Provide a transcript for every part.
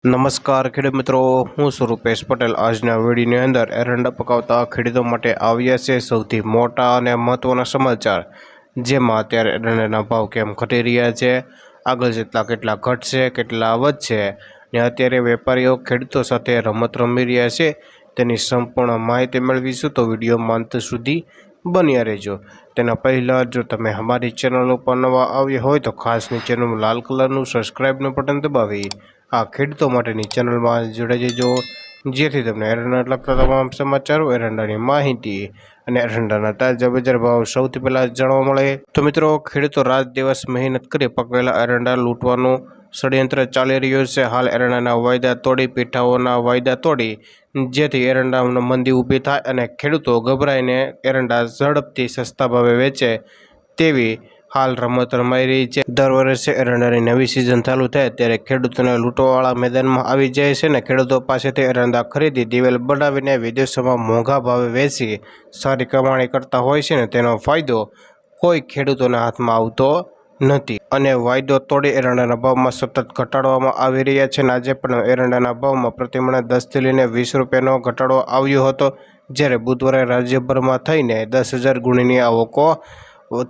નમસ્કાર ખેડૂત મિત્રો, હું છું રૂપેશ પટેલ। આજના વિડીયોની અંદર એરંડા પકાવતા ખેડૂતો માટે આવ્યા છે સૌથી મોટા અને મહત્વના સમાચાર, જેમાં અત્યારે એરંડાના ભાવ કેમ ઘટી રહ્યા છે, આગળ જતાં કેટલા ઘટશે, કેટલા વધશે, ને અત્યારે વેપારીઓ ખેડૂતો સાથે રમત રમી રહ્યા છે તેની સંપૂર્ણ માહિતી મેળવીશું। તો વિડીયોમાં અંત સુધી બન્યા રહેજો। તેના પહેલાં જો તમે અમારી ચેનલ ઉપર નવા આવ્યા હોય તો ખાસ નીચેનું લાલ કલરનું સબસ્ક્રાઈબનું બટન દબાવી આ ખેડૂતો માટેની ચેનલમાં જોડાઈ જજો, જેથી તમને એરંડા લગતા તમામ સમાચારો, એરંડાની માહિતી અને એરંડાના તાજા બજાર ભાવ સૌથી પહેલાં જાણવા મળે। તો મિત્રો, ખેડૂતો રાત દિવસ મહેનત કરી પકવેલા એરંડા લૂંટવાનું ષડયંત્ર ચાલી રહ્યું છે। હાલ એરંડાના વાયદા તોડી, પીઠાઓના વાયદા તોડી, જેથી એરંડામાં મંદી ઊભી થાય અને ખેડૂતો ગભરાઈને એરંડા ઝડપથી સસ્તા ભાવે વેચે તેવી હાલ રમત રમાઈ રહી છે। દર વર્ષે એરંડાની નવી સિઝન ચાલુ થાય ત્યારે ખેડૂતોને લૂંટવાવાળા મેદાનમાં આવી જાય છે ને ખેડૂતો પાસેથી એરંડા ખરીદી દિવેલ બનાવીને વિદેશોમાં મોંઘા ભાવે વેચી સારી કમાણી કરતા હોય છે ને તેનો ફાયદો કોઈ ખેડૂતોના હાથમાં આવતો નથી અને વાયદો તોડી એરંડાના ભાવમાં સતત ઘટાડવામાં આવી રહ્યા છે। આજે પણ એરંડાના ભાવમાં પ્રતિમણે 10થી લઈને 20 રૂપિયાનો ઘટાડો આવ્યો હતો, જ્યારે બુધવારે રાજ્યભરમાં થઈને 10,000 ગુણીની આવકો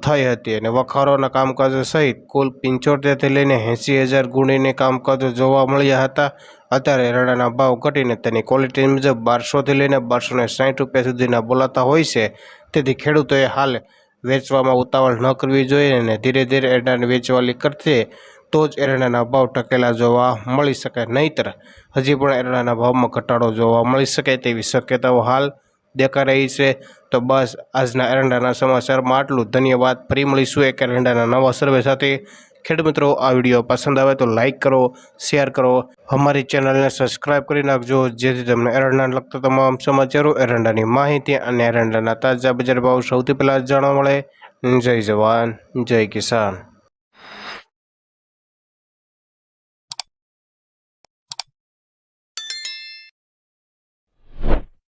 થઈ હતી અને વખારોના કામકાજો સહિત કુલ 75થી લઈને 80,000 ગુણીની કામકાજો જોવા મળ્યા હતા। અત્યારે એરંડાના ભાવ ઘટીને તેની ક્વોલિટી મુજબ 1200થી લઈને 1260 રૂપિયા સુધીના બોલાતા હોય છે, તેથી ખેડૂતોએ હાલ વેચવામાં ઉતાવળ ન કરવી જોઈએ અને ધીરે ધીરે એરંડાને વેચવાલી કરશે તો જ એરંડાના ભાવ ટકેલા જોવા મળી શકે, નહીંતર હજી પણ એરંડાના ભાવમાં ઘટાડો જોવા મળી શકે તેવી શક્યતાઓ હાલ દેખાઈ રહી છે। તો બસ આજના એરંડાના સમાચારમાં આટલું। ધન્યવાદ। ફરી મળીશું એક એરંડાના નવા સર્વે સાથે। ખેડૂત મિત્રો, આ વિડીયો પસંદ આવે તો લાઇક કરો, શેર કરો, અમારી ચેનલને સબસ્ક્રાઈબ કરી નાખજો, જેથી તમને એરંડાને લગતા તમામ સમાચારો, એરંડાની માહિતી અને એરંડાના તાજા બજાર ભાવ સૌથી પહેલાં જાણવા મળે। જય જવાન, જય કિસાન।